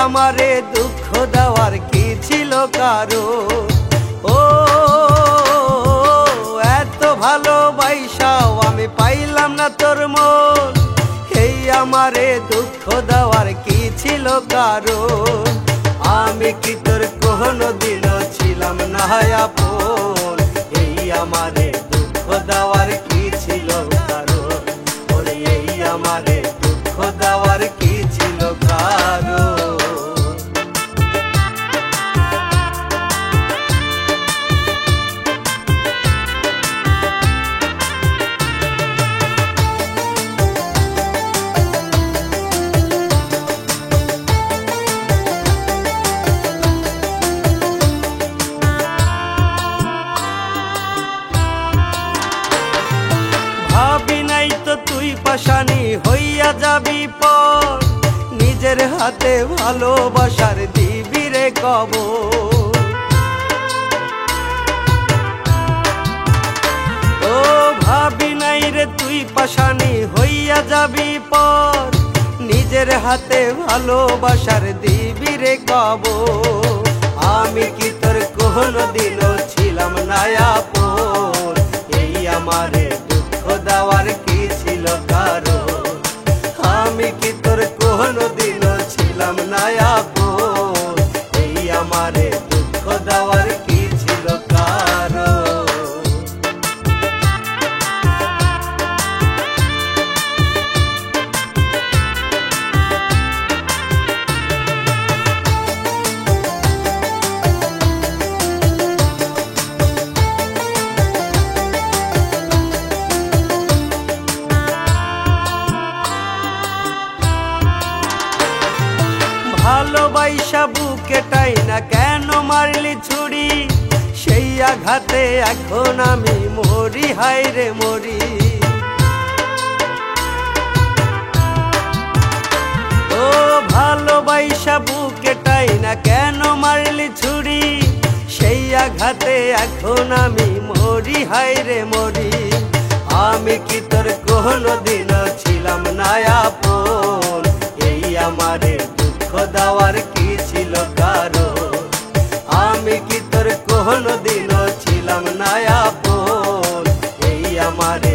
আমারে দুঃখ দেওয়ার কি ছিল কারো? ও এত ভালোবাসাও আমি পাইলাম না তোর মন, এই আমারে দুঃখ দেওয়ার কি ছিল কারো? আমি কি তোর কোনো দিনও ছিলাম না আপন, এই আমারে দুঃখ দেওয়ার কি ছিল কারো? ওরে এই আমারে দুঃখ দেওয়ার কি ছিল কারো? ভাবি নাই তো তুই পাশানি হইয়া যাবি পর, নিজের হাতে ভালোবাসার দিবি রে কবর। ও ভাবি নাই রে তুই পাশানি হইয়া যাবি পর, নিজের হাতে ভালোবাসার দিবি রে কবর। আমি কি তোর কোনো দিনও ছিলাম না আপন, এই আমারে দুঃখ দেওয়ার কি ছিল কারো? আমি কি তোর কোনো দিনও ছিলাম না আপন, এই আমারে দুঃখ দেওয়ার কি ছিল কারো? ভালোবাসা বুকে টাইনা কেন মারলি ছুরি, সেই আঘাতে এখন আমি মরি, হায় রে মরি। ও ভালোবাসা বুকে টাইনা কেন মারলি ছুরি, সেই আঘাতে এখন আমি মরি, হায় রে মরি। আমি কি তোর কোনো দিনও ছিলাম না আপন, এই আমারে দুঃখ দেওয়ার কি ছিল কারো? আমি কি তোর কোনো দিনও ছিলাম না আপন, এই আমারে